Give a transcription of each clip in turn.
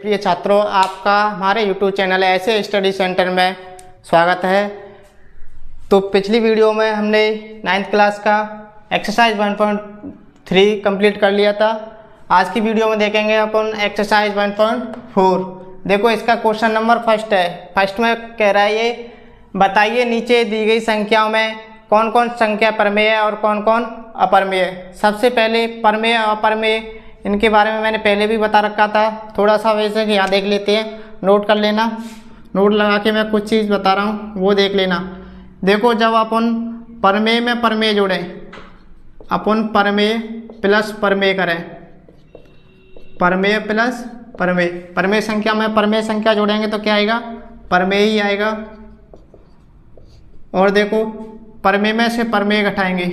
प्रिय छात्रों, आपका हमारे YouTube चैनल ऐसे स्टडी सेंटर में स्वागत है। तो पिछली वीडियो में हमने 9th क्लास का एक्सरसाइज 1.3 कंप्लीट कर लिया था। आज की वीडियो में देखेंगे अपन एक्सरसाइज 1.4। देखो, इसका क्वेश्चन नंबर फर्स्ट है। फर्स्ट में कह रहा है ये बताइए नीचे दी गई संख्याओं में कौन कौन संख्या परमेय है और कौन कौन अपरमेय है। सबसे पहले परमेय और अपरमेय इनके बारे में मैंने पहले भी बता रखा था। थोड़ा सा वैसे कि यहाँ देख लेते हैं, नोट कर लेना। नोट लगा के मैं कुछ चीज़ बता रहा हूँ, वो देख लेना। देखो, जब अपन परमेय में परमेय जोड़ें, अपन परमेय प्लस परमेय करें, परमेय प्लस परमेय, परमेय संख्या में परमेय संख्या जोड़ेंगे तो क्या आएगा? परमेय ही आएगा। और देखो, परमेय में से परमेय घटाएंगे,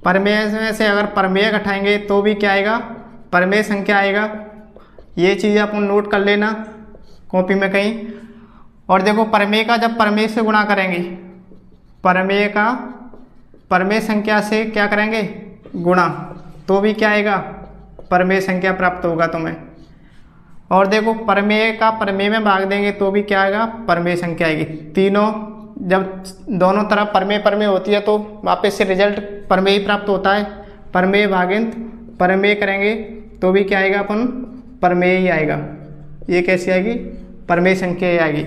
परमेय में से अगर परमेय घटाएंगे तो भी क्या आएगा? परमेय संख्या आएगा। ये चीज़ अपन नोट कर लेना कॉपी में कहीं। और देखो, परमेय का जब परमेय से गुणा करेंगे, परमेय का परमेय संख्या से क्या करेंगे? गुणा, तो भी क्या आएगा? परमेय संख्या प्राप्त होगा तुम्हें। और देखो, परमेय का परमेय में भाग देंगे तो भी क्या आएगा? परमेय संख्या आएगी। तीनों जब दोनों तरफ परमेय परमेय होती है तो वापस से रिजल्ट परमेय ही प्राप्त होता है। परमेय भागित परमेय करेंगे तो भी क्या आएगा? अपन परमेय ही आएगा। ये कैसी आएगी? परमेय संख्या ही आएगी।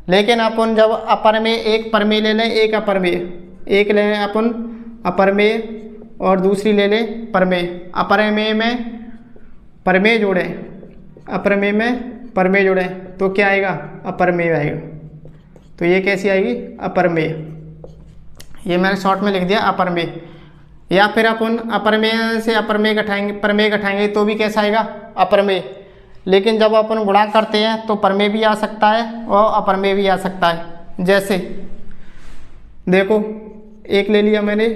लेकिन अपन जब अपरमेय, एक परमेय ले लें, एक अपरमेय, एक ले लें अपन अपरमेय और दूसरी ले लें परमेय। अपरमेय में परमेय जोड़ें, अपरमेय में परमेय जोड़ें तो क्या आएगा? अपरमेय आएगा। तो ये कैसी आएगी? अपरमेय। ये मैंने शॉर्ट में लिख दिया अपरमेय। या फिर अपन अपरमेय से अपरमेय घटाएंगे, परमेय घटाएंगे तो भी कैसा आएगा? अपरमेय। लेकिन जब अपन गुणा करते हैं तो परमेय भी आ सकता है और अपरमेय भी आ सकता है। जैसे देखो, एक ले लिया मैंने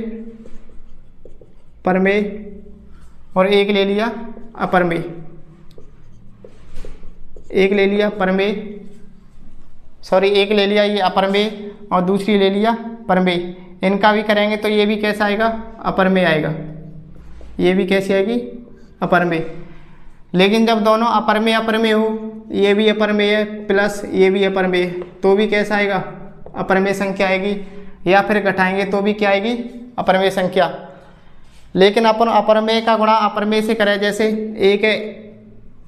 परमेय और एक ले लिया अपरमेय, एक ले लिया परमेय, सॉरी एक ले लिया ये अपरमेय और दूसरी ले लिया परमेय। इनका भी करेंगे तो ये भी कैसा आएगा? अपरमेय आएगा। ये भी कैसी आएगी? अपरमेय। लेकिन जब दोनों अपरमेय अपरमेय हो, ये भी अपरमेय है प्लस ये भी अपरमेय, तो भी कैसा आएगा? अपरमेय संख्या आएगी। या फिर घटाएंगे तो भी क्या आएगी? अपरमेय संख्या। लेकिन अपन अपरमेय का गुणा अपरमेय से करें, जैसे एक है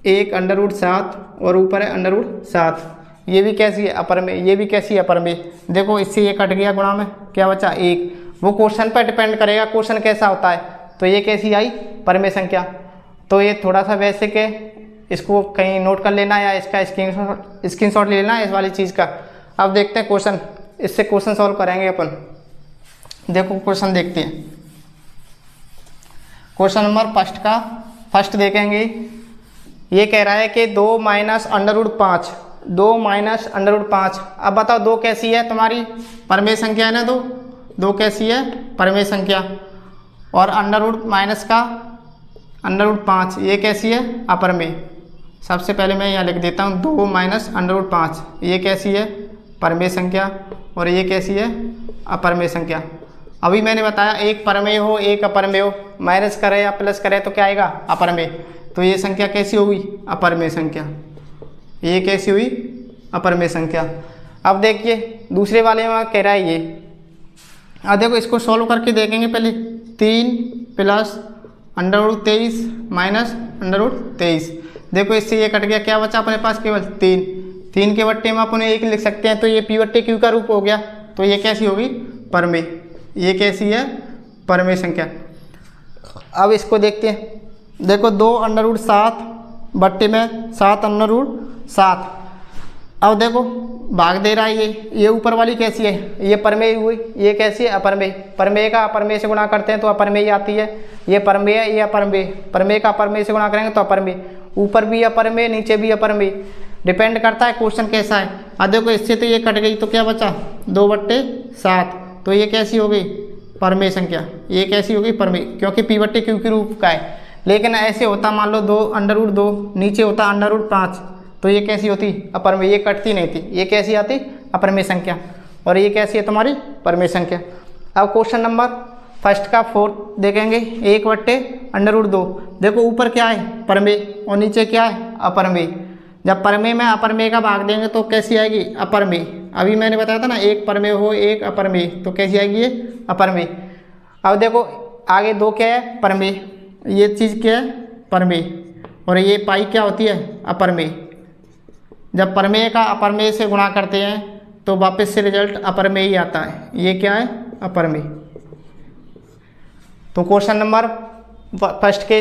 एक √7 और ऊपर है √7, ये भी कैसी है? अपरमेय। ये भी कैसी है? अपरमेय। देखो, इससे ये कट गया, गुणा में क्या बचा? एक। वो क्वेश्चन पर डिपेंड करेगा क्वेश्चन कैसा होता है। तो ये कैसी आई? परमेय संख्या। तो ये थोड़ा सा वैसे के इसको कहीं नोट कर लेना या इसका स्क्रीनशॉट ले लेना इस वाली चीज़ का। अब देखते हैं क्वेश्चन, इससे क्वेश्चन सॉल्व करेंगे अपन। देखो, क्वेश्चन देखते हैं। क्वेश्चन नंबर फर्स्ट का फर्स्ट देखेंगे। ये कह रहा है कि 2 - √5, 2 - √5। अब बताओ, 2 कैसी है? तुम्हारी परमेय संख्या है ना। 2 कैसी है? परमेय संख्या। और अंडर माइनस का √5, ये कैसी है? अपरमेय। सबसे पहले मैं यहाँ लिख देता हूँ 2 - √5, ये कैसी है? परमेय संख्या। और ये कैसी है? अपरमेय संख्या। अभी मैंने बताया एक परमेय हो एक अपरमेय हो, माइनस करे या प्लस करे तो क्या आएगा? अपरमेय। तो ये संख्या कैसी होगी? अपरमेय संख्या। ये कैसी हुई? अपरमेय संख्या। अब देखिए, दूसरे वाले में कह रहा है ये। अब देखो, इसको सॉल्व करके देखेंगे पहले। 3 + √23 माइनस √23। देखो, इससे ये कट गया, क्या बचा अपने पास? केवल 3। 3 के बट्टे में अपन 1 लिख सकते हैं, तो ये P/Q का रूप हो गया। तो ये कैसी होगी? परमेय। ये कैसी है? परमेय संख्या। अब इसको देखते हैं। देखो, 2 √7 बट्टे में 7 √7। अब देखो, भाग दे रहा है ये ऊपर वाली कैसी है? ये परमेय हुई। ये कैसी है? अपरमेय। परमेय का अपरमेय से गुणा करते हैं तो अपरमेय आती है। ये परमेय है, ये अपरमेय। परमेय का अपरमेय से गुणा करेंगे तो अपरमेय। ऊपर भी अपरमेय, नीचे भी अपरमेय। डिपेंड करता है क्वेश्चन कैसा है। अब देखो, इससे तो ये कट गई तो क्या बचा? 2/7। तो ये कैसी हो गई? परमेय संख्या। ये कैसी होगी? परमेय, क्योंकि P/Q के रूप का है। लेकिन ऐसे होता, मान लो 2 √2, नीचे होता √5, तो ये कैसी होती? अपरमेय। ये कटती नहीं थी। ये कैसी आती? अपरमेय संख्या। और ये कैसी है तुम्हारी? परमेय संख्या। अब क्वेश्चन नंबर फर्स्ट का 4 देखेंगे। 1/√5 अंडर रूट 2। देखो ऊपर क्या है, परमेय, और नीचे क्या है, अपरमेय। जब परमेय में अपरमेय का भाग देंगे तो कैसी आएगी, अपरमेय। अभी मैंने बताया था ना, एक परमेय हो एक अपरमेय, तो कैसी आएगी ये, अपरमेय। अब देखो आगे 2 क्या है, परमेय, ये चीज़ क्या है, परमेय, और ये पाई क्या होती है, अपरमेय। जब परमेय का अपरमेय से गुणा करते हैं तो वापस से रिजल्ट अपरमेय ही आता है, ये क्या है, अपरमेय। तो क्वेश्चन नंबर फर्स्ट के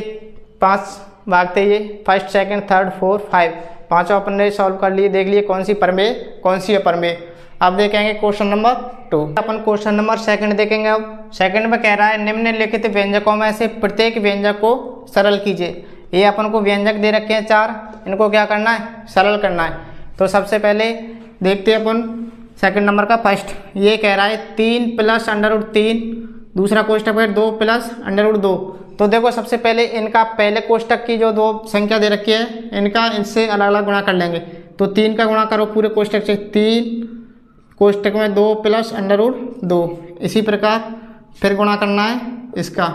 5 भाग थे ये, फर्स्ट सेकंड थर्ड फोर्थ 5, पाँचों अपन ने सॉल्व कर लिए, देख लिए कौन सी परमेय कौन सी अपरमेय। अब देखेंगे क्वेश्चन नंबर 2। अपन क्वेश्चन नंबर सेकंड देखेंगे। अब सेकंड में कह रहा है निम्नलिखित व्यंजकों में से प्रत्येक व्यंजक को सरल कीजिए। ये अपन को व्यंजक दे रखे हैं 4, इनको क्या करना है, सरल करना है। तो सबसे पहले देखते हैं अपन सेकंड नंबर का फर्स्ट, ये कह रहा है 3 प्लस अंडर रूट 3, दूसरा कोष्टक है 2 प्लस अंडर रूट 2। तो देखो सबसे पहले इनका पहले कोष्टक की जो 2 संख्या दे रखी है इनका इनसे अलग अलग गुणा कर लेंगे। तो 3 का गुणा करो पूरे कोष्टक से, 3 कोष्टक में 2 प्लस अंडर रूट 2। इसी प्रकार फिर गुणा करना है इसका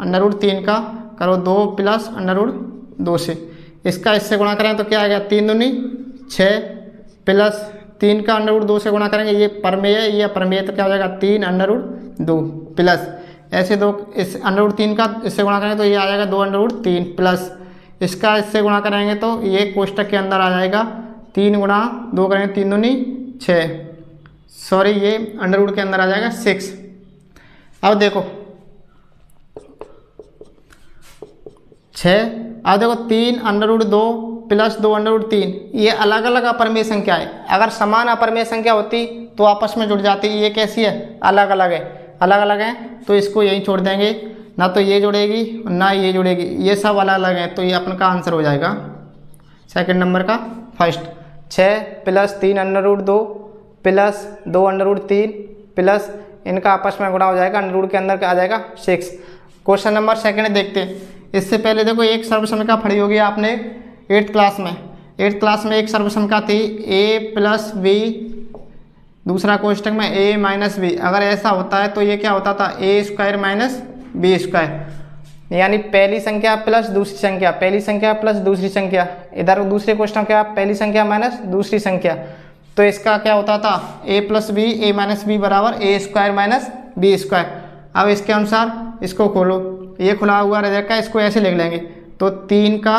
अंडर रूट 3 का, करो 2 प्लस अंडर रूट 2 से। इसका इससे गुणा करें तो क्या आ गया, 3 दूनी 6 प्लस 3 का अंडर रूट 2 से गुणा करेंगे, ये परमेय है ये अपरमेय, तो क्या हो जाएगा 3 अंडर रूट 2 प्लस ऐसे 2 इस अंडर रूट 3 का इससे गुणा करेंगे तो ये आ जाएगा 2 अंडर रूट 3 प्लस इसका इससे गुणा करेंगे तो ये कोष्टक के अंदर आ जाएगा 3 गुणा 2 करेंगे 3 दूनी 6, सॉरी ये अंडर रूट के अंदर आ जाएगा 6। अब देखो 6, अब देखो 3 under root 2 plus 2 under root 3, ये अलग अलग अपरमेय संख्या है। अगर समान अपरमेय संख्या होती तो आपस में जुड़ जाती, ये कैसी है, अलग अलग है, अलग अलग है तो इसको यहीं छोड़ देंगे, ना तो ये जुड़ेगी ना ये जुड़ेगी, ये सब अलग अलग है, तो ये अपन का आंसर हो जाएगा सेकंड नंबर का first. 6 plus 3 under root 2 plus 2 under root 3 plus इनका आपस में गुणा हो जाएगा, अंडर रूट के अंदर आ जाएगा 6। क्वेश्चन नंबर सेकंड देखते हैं। इससे पहले देखो एक सर्वसंख्या पढ़ी होगी आपने 8th क्लास में। 8th क्लास में एक सर्वसंख्या थी a प्लस बी, दूसरा कोष्टक में a माइनस बी। अगर ऐसा होता है तो ये क्या होता था, a square minus B square, यानी पहली संख्या प्लस दूसरी संख्या, पहली संख्या प्लस दूसरी संख्या, इधर दूसरे क्वेश्चन क्या, पहली संख्या माइनस दूसरी संख्या। तो इसका क्या होता था, a plus B a minus B बराबर a square minus B square. अब इसके अनुसार इसको खोलो, ये खुला हुआ रह जाएगा, इसको ऐसे लिख लेंगे तो 3 का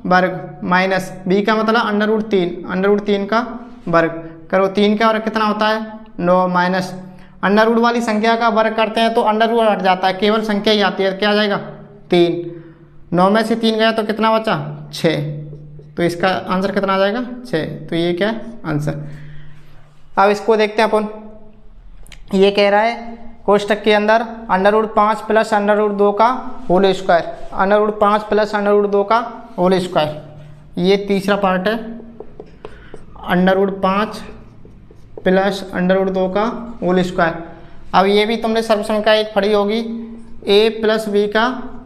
वर्ग माइनस b का मतलब अंडर रूट 3, अंडर रूट 3 का वर्ग करो, 3 का वर्ग कितना होता है 9 माइनस अंडर रूट वाली संख्या का वर्ग करते हैं तो अंडर रूट हट जाता है, केवल संख्या ही आती है, क्या आ जाएगा 3, 9 में से 3 गया तो कितना बचा 6, तो इसका आंसर कितना आ जाएगा 6। तो ये क्या है आंसर। अब इसको देखते हैं अपन, ये कह रहा है कोष्टक के अंदर under root 5 plus under root 2 का whole square, under root 5 plus under root 2 का होल स्क्वायर, ये तीसरा पार्ट है, under root 5 plus under root 2 का होल स्क्वायर। अब ये भी तुमने सर्वसंख्या एक पढ़ी होगी a प्लस बी का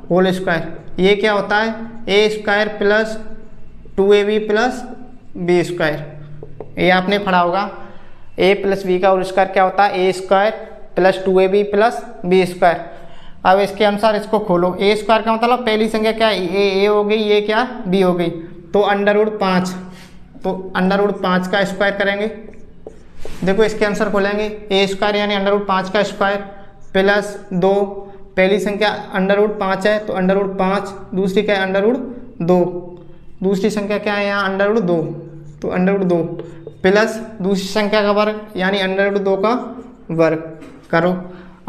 होल स्क्वायर, ये क्या होता है a square plus 2ab plus B square, ये आपने पढ़ा होगा। a प्लस बी का होल स्क्वायर क्या होता है, a square plus 2ab plus B square. अब इसके अनुसार इसको खोलो, a स्क्वायर का मतलब पहली संख्या क्या है, a हो गई, ये क्या b हो गई, तो अंडर रूट 5, तो अंडर रूट 5 का स्क्वायर करेंगे। देखो इसके आंसर खोलेंगे, a स्क्वायर यानी अंडर रूट 5 का स्क्वायर प्लस 2, पहली संख्या अंडर रूट 5 है तो अंडर रूट 5, दूसरी क्या है अंडर रूट 2, दूसरी संख्या क्या है यहाँ अंडर रूट 2, तो अंडर रूट 2 प्लस दूसरी संख्या का वर्ग यानी अंडर रूट 2 का वर्ग करो,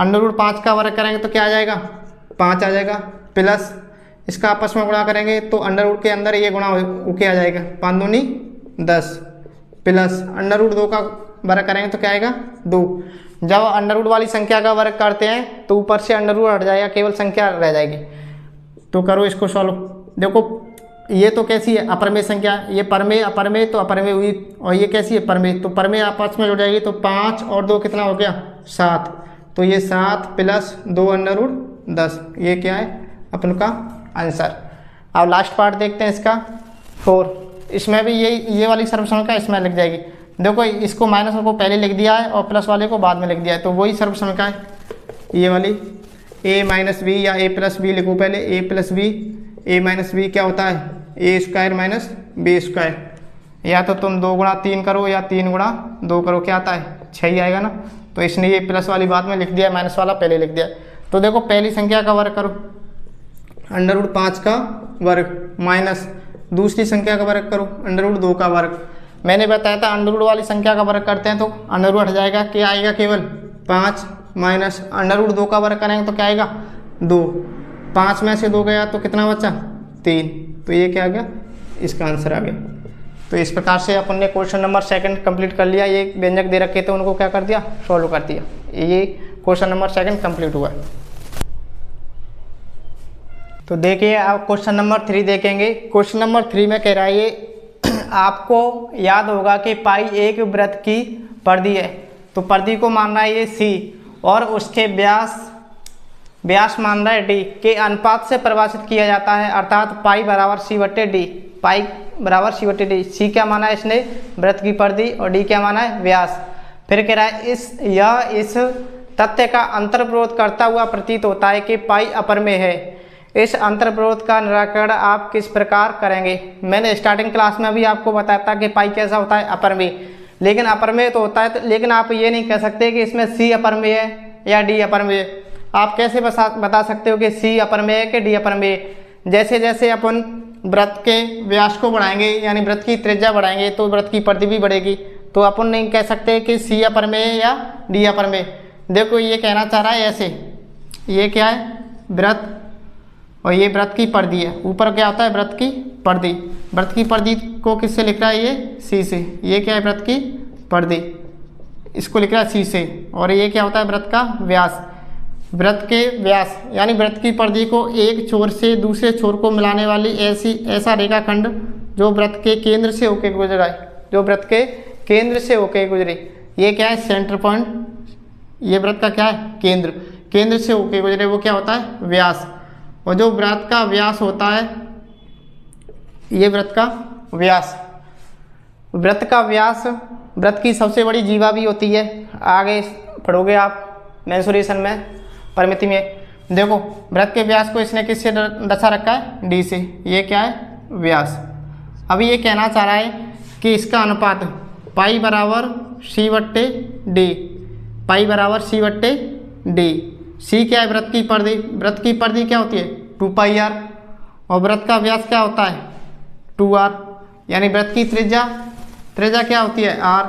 अंडर रूट 5 का वर्ग करेंगे तो क्या आ जाएगा 5 आ जाएगा, प्लस इसका आपस में गुणा करेंगे तो अंडर रूट के अंदर ये गुणा होके आ जाएगा, 5 दूनी 10 प्लस अंडर रूट 2 का वर्ग करेंगे तो क्या आएगा 2। जब अंडर रूट वाली संख्या का वर्ग करते हैं तो ऊपर से अंडर रूट हट जाएगा, केवल संख्या रह जाएगी। तो करो इसको सॉल्व। देखो ये तो कैसी है अपरमेय संख्या, ये परमेय अपरमेय तो अपरमेय हुई, और ये कैसी है परमेय, तो परमेय आपस में जुड़ जाएगी, तो 5 और 2 कितना हो गया 7, तो ये 7 प्लस 2 अंडर रूट 10, ये क्या है अपन का आंसर। अब लास्ट पार्ट देखते हैं इसका 4, इसमें भी ये वाली सर्वसंख्या इसमें लिख जाएगी। देखो इसको माइनस को पहले लिख दिया है और प्लस वाले को बाद में लिख दिया है, तो वही सर्वसंख्या है ये वाली, ए माइनस बी या ए प्लस बी लिखो पहले, ए plus B, A minus B क्या होता है A square minus B square, या तो तुम 2 गुणा 3 करो या 3 गुणा 2 करो, क्या आता है 6 ही आएगा ना। तो इसने ये प्लस वाली बात में लिख दिया, माइनस वाला पहले लिख दिया। तो देखो पहली संख्या का वर्ग करो, √5 का वर्ग माइनस दूसरी संख्या का वर्ग करो, √2 का वर्ग। मैंने बताया था √ वाली संख्या का वर्ग करते हैं तो √ हट जाएगा, क्या आएगा केवल 5 माइनस √2 का वर्ग करेंगे तो क्या आएगा 2, 5 में से 2 गया तो कितना बचा 3, तो ये क्या आ गया इसका आंसर आ गया। तो इस प्रकार से अपन ने क्वेश्चन नंबर 2 कंप्लीट कर लिया। ये व्यंजक दे रखे थे उनको क्या कर दिया सॉल्व कर दिया, ये क्वेश्चन नंबर 2 कंप्लीट हुआ। तो देखिए आप क्वेश्चन नंबर 3 देखेंगे। क्वेश्चन नंबर 3 में कह रहा है ये आपको याद होगा कि पाई एक वृत्त की परिधि है, तो परिधि को मान रहा है ये सी और उसके व्यास मान रहा है डी के अनुपात से परिभाषित किया जाता है, अर्थात पाई बराबर सी/डी, पाई बराबर सी/डी। सी क्या माना है इसने वृत्त की परिधि और डी क्या माना है व्यास। फिर कह रहा है इस तथ्य का अंतर्विरोध करता हुआ प्रतीत होता है कि पाई अपरमेय है। इस अंतर्विरोध का निराकरण आप किस प्रकार करेंगे। मैंने स्टार्टिंग क्लास में भी आपको बताया था कि पाई कैसा होता है अपरमेय, लेकिन अपरमेय तो होता है तो, लेकिन आप ये नहीं कह सकते कि इसमें सी अपरमेय है या डी अपरमेय। आप कैसे बता सकते हो कि सी अपरमेय है कि डी अपरमेय। जैसे जैसे अपन वृत्त के व्यास को बढ़ाएंगे यानी वृत्त की त्रिज्या बढ़ाएंगे तो वृत्त की परिधि भी बढ़ेगी, तो अपन नहीं कह सकते कि सी अपरमेय या डी अपरमेय। देखो ये कहना चाह रहा है ऐसे, ये क्या है वृत्त और ये वृत्त की परिधि है, ऊपर क्या होता है वृत्त की परिधि। वृत्त की परिधि को किससे लिख रहा है ये सी से, ये क्या है वृत्त की परिधि, इसको लिख रहा है सी से। और ये क्या होता है वृत्त का व्यास, वृत्त के व्यास यानी वृत्त की परिधि को एक छोर से दूसरे छोर को मिलाने वाली ऐसा रेखाखंड जो वृत्त के केंद्र से होकर गुजरा है, जो वृत्त के केंद्र से होकर गुजरे, ये क्या है सेंटर पॉइंट, ये वृत्त का क्या है केंद्र से होकर गुजरे, वो क्या होता है व्यास। और जो वृत्त का व्यास होता है ये वृत्त का व्यास, वृत्त का व्यास वृत्त की सबसे बड़ी जीवा भी होती है। आगे पढ़ोगे आप मेंसुरेशन में परिमिति में। देखो वृत्त के व्यास को इसने किससे दर्शा रखा है डी से, ये क्या है व्यास। अभी ये कहना चाह रहा है कि इसका अनुपात पाई बराबर सी/डी, पाई बराबर सी/डी। सी क्या है वृत्त की परिधि, वृत्त की परिधि क्या होती है 2πr और वृत्त का व्यास क्या होता है 2r, यानी वृत्त की त्रिज्या क्या होती है r।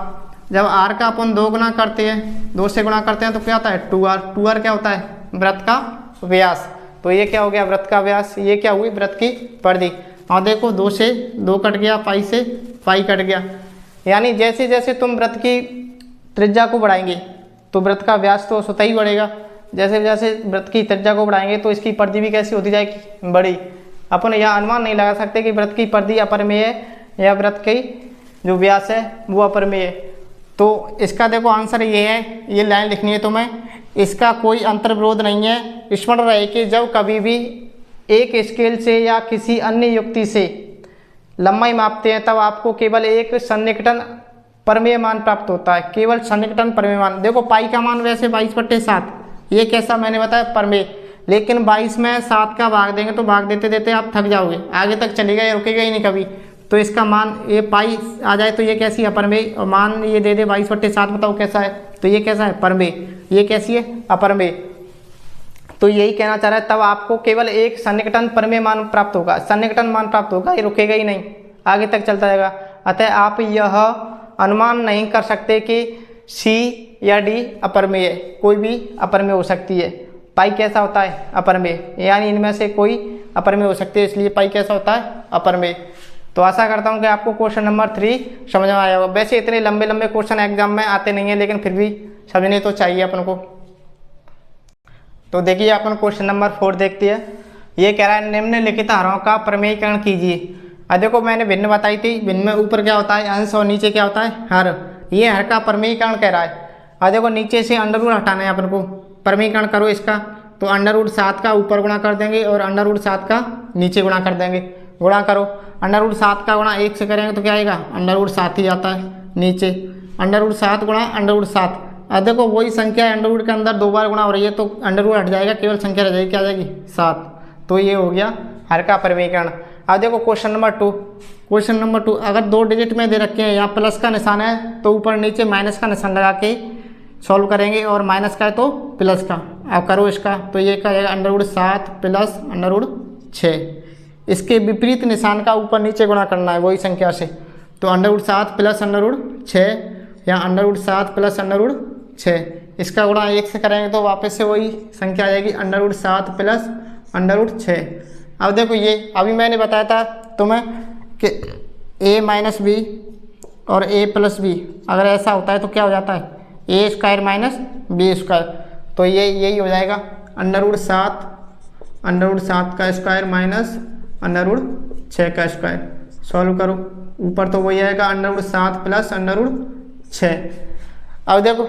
जब r का अपन 2 गुना करते हैं 2 से गुणा करते हैं तो क्या होता है 2r क्या होता है वृत्त का व्यास। तो ये क्या हो गया वृत्त का व्यास, ये क्या हुई वृत्त की परिधि। और देखो 2 से 2 कट गया, पाई से पाई कट गया, यानी जैसे जैसे तुम वृत्त की त्रिज्या को बढ़ाएंगे तो वृत्त का व्यास तो स्वतः ही बढ़ेगा, जैसे जैसे वृत्त की त्रिज्या को बढ़ाएंगे तो इसकी परिधि भी कैसी होती जाएगी बड़ी। अपन यह अनुमान नहीं लगा सकते कि वृत्त की परिधि अपरमेय है या वृत्त की जो व्यास है वो अपरमेय है। तो इसका देखो आंसर ये है, ये लाइन लिखनी है तुम्हें, इसका कोई अंतर्विरोध नहीं है। स्मरण रहे कि जब कभी भी एक स्केल से या किसी अन्य युक्ति से लंबाई मापते हैं तब आपको केवल एक सन्निकटन परमेय मान प्राप्त होता है, केवल सन्निकटन परमेय मान। देखो पाई का मान वैसे 22/7, ये कैसा मैंने बताया परमेय, लेकिन 22 में 7 का भाग देंगे तो भाग देते देते आप थक जाओगे, आगे तक चलेगा या रुकेगा ही नहीं कभी। तो इसका मान ये पाई आ जाए तो ये कैसी है अपरमेय, और मान ये दे दे 22/7, बताओ कैसा है, तो ये कैसा है परमेय, ये कैसी है अपरमेय। तो यही कहना चाह रहा है, तब आपको केवल एक सन्निकटन परमेय मान प्राप्त होगा, सन्निकटन मान प्राप्त होगा, ये रुकेगा ही नहीं, आगे तक चलता जाएगा। अतः आप यह अनुमान नहीं कर सकते कि सी या डी अपरमेय है, कोई भी अपरमेय हो सकती है। पाई कैसा होता है अपरमेय, यानी इनमें से कोई अपरमेय हो सकती है, इसलिए पाई कैसा होता है अपरमेय। तो आशा करता हूँ कि आपको क्वेश्चन नंबर 3 समझ में आया होगा। वैसे इतने लंबे लंबे क्वेश्चन एग्जाम में आते नहीं हैं, लेकिन फिर भी समझने तो चाहिए अपन को। तो देखिए अपन क्वेश्चन नंबर 4 देखते हैं। ये कह रहा है निम्नलिखित हरों का प्रमेयीकरण कीजिए। देखो मैंने भिन्न बताई थी, भिन्न में ऊपर क्या होता है अंश और नीचे क्या होता है हर, ये हर का प्रमेयीकरण कह रहा है। और देखो नीचे से अंडर हटाना है अपन को, प्रमेयीकरण करो इसका, तो √7 का ऊपर गुणा कर देंगे और √7 का नीचे गुणा कर देंगे। गुणा करो, √7 का गुणा 1 से करेंगे तो क्या आएगा √7 ही आता है नीचे, √7 गुणा √7, अब देखो वही संख्या अंडर रूट के अंदर 2 बार गुणा हो रही है, तो अंडर रूट हट जाएगा, केवल संख्या रह जाएगी, क्या आ जाएगी 7। तो ये हो गया हर का परिमीकरण। अब देखो क्वेश्चन नंबर 2। क्वेश्चन नंबर 2, अगर 2 डिजिट में दे रखे हैं, यहाँ प्लस का निशान है तो ऊपर नीचे माइनस का निशान लगा के सॉल्व करेंगे, और माइनस का है तो प्लस का। अब करो इसका, तो ये क्या जाएगा under root 7 plus under root 6। इसके विपरीत निशान का ऊपर नीचे गुणा करना है वही संख्या से। तो under root 7 plus under root 6 या under root 7 plus under root 6, इसका गुणा 1 से करेंगे तो वापस से वही संख्या आ जाएगी under root 7 plus under root 6। अब देखो ये अभी मैंने बताया था तुम्हें कि a माइनस बी और a प्लस बी अगर ऐसा होता है तो क्या हो जाता है A square minus B square. तो ये यही हो जाएगा अंडर रूट 7 का स्क्वायर माइनस अंडर रूट 6 का स्क्वायर। सॉल्व करो, ऊपर तो वही आएगा under root 7 plus under root 6। अब देखो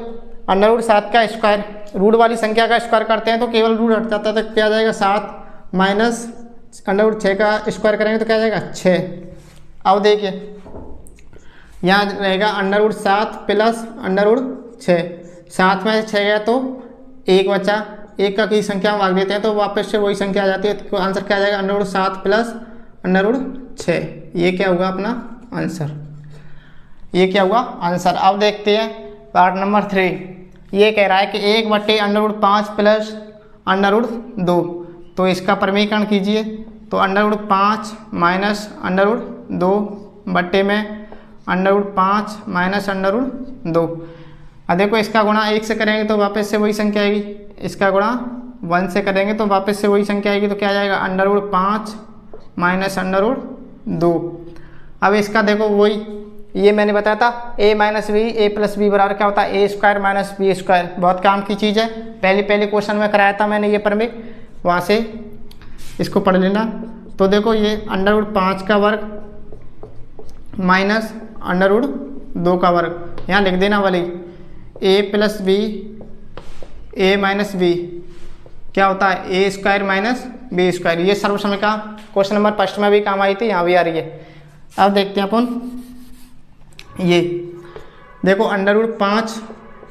अंडर रूट 7 का स्क्वायर, रूट वाली संख्या का स्क्वायर करते हैं तो केवल रूट हट जाता है, तो क्या आ जाएगा 7 माइनस अंडर रूट 6 का स्क्वायर करेंगे तो क्या आ जाएगा 6। अब देखिए यहाँ रहेगा under root 7 plus under root 6, 7 में से 6 गया तो 1 बचा, 1 का की संख्या भाग देते हैं तो वापस से वही संख्या आ जाती है। तो आंसर क्या आ जाएगा under root 7 plus under root 6। ये क्या हुआ अपना आंसर, ये क्या हुआ आंसर। अब देखते हैं पार्ट नंबर 3। ये कह रहा है कि 1 under root 5 plus under root 2, तो इसका परिमीकरण कीजिए। तो under root 5 minus under root 2 बट्टे में under root 5 minus under root 2। अब देखो इसका गुणा 1 से करेंगे तो वापस से वही संख्या आएगी, इसका गुणा 1 से करेंगे तो वापस से वही संख्या आएगी। तो क्या आ जाएगा under root 5 minus under root 2। अब इसका देखो वही ये मैंने बताया था a minus B A plus B बराबर क्या होता है A square minus B square. बहुत काम की चीज़ है, पहले क्वेश्चन में कराया था मैंने ये परिमेय, वहाँ से इसको पढ़ लेना। तो देखो ये अंडर रूट 5 का वर्ग माइनस अंडर रूट 2 का वर्ग, यहाँ लिख देना वाली a plus B A minus B क्या होता है A square minus B square. ये सर्वसमय का क्वेश्चन नंबर 1 में भी काम आई थी, यहाँ भी आ रही है। अब देखते हैं अपन ये देखो under root 5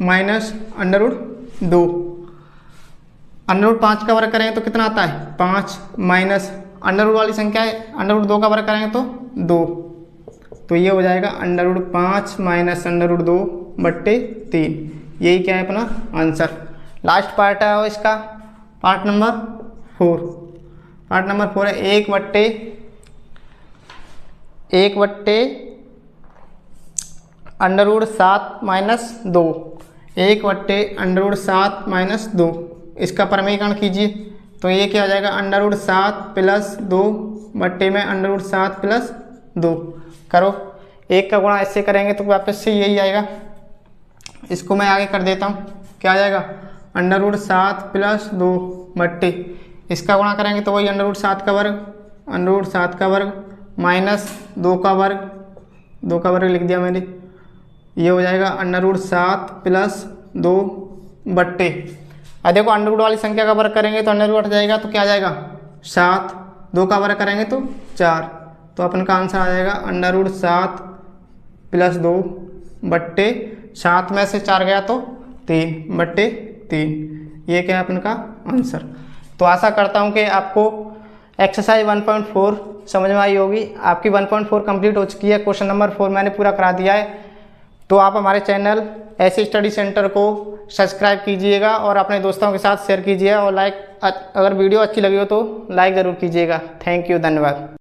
minus under root 2, under root 5 का वर्ग करेंगे तो कितना आता है 5 माइनस अंडर रूट वाली संख्या है अंडर रूट 2 का वर्ग करेंगे तो 2। तो ये हो जाएगा under root 5 minus under root 2 बट्टे 3। यही क्या है अपना आंसर। लास्ट पार्ट है इसका पार्ट नंबर 4। पार्ट नंबर 4 है 1 बट्टे अंडर रूट 7 माइनस 2, 1 बट्टे अंडर रूट 7 माइनस 2, इसका परिमीकरण कीजिए। तो ये क्या हो जाएगा अंडर रूट 7 प्लस 2 बट्टे में अंडर रूट 7 प्लस 2। करो 1 का गुणा ऐसे करेंगे तो वापस से यही आएगा। इसको मैं आगे कर देता हूँ, क्या आ जाएगा अंडर रूट 7 प्लस 2 बट्टे, इसका गुणा करेंगे तो वही अंडर रूट 7 का वर्ग, अंडर रूट 7 का वर्ग माइनस 2 का वर्ग, 2 का वर्ग लिख दिया मैंने। ये हो जाएगा अंडर रूट 7 प्लस 2 बट्टे, अब देखो अंडर रूट वाली संख्या का वर्ग करेंगे तो अंडर रूट हट जाएगा, तो क्या आ जाएगा 7, 2 का वर्ग करेंगे तो 4। तो अपन का आंसर आ जाएगा अंडर रूट 7 प्लस 2 बट्टे 7 में से 4 गया तो 3 बट्टे 3। ये क्या है अपन का आंसर। तो आशा करता हूँ कि आपको एक्सरसाइज 1.4 समझ में आई होगी। आपकी 1.4 कंप्लीट हो चुकी है, क्वेश्चन नंबर 4 मैंने पूरा करा दिया है। तो आप हमारे चैनल ऐसे स्टडी सेंटर को सब्सक्राइब कीजिएगा और अपने दोस्तों के साथ शेयर कीजिए, और लाइक अगर वीडियो अच्छी लगी हो तो लाइक ज़रूर कीजिएगा। थैंक यू, धन्यवाद।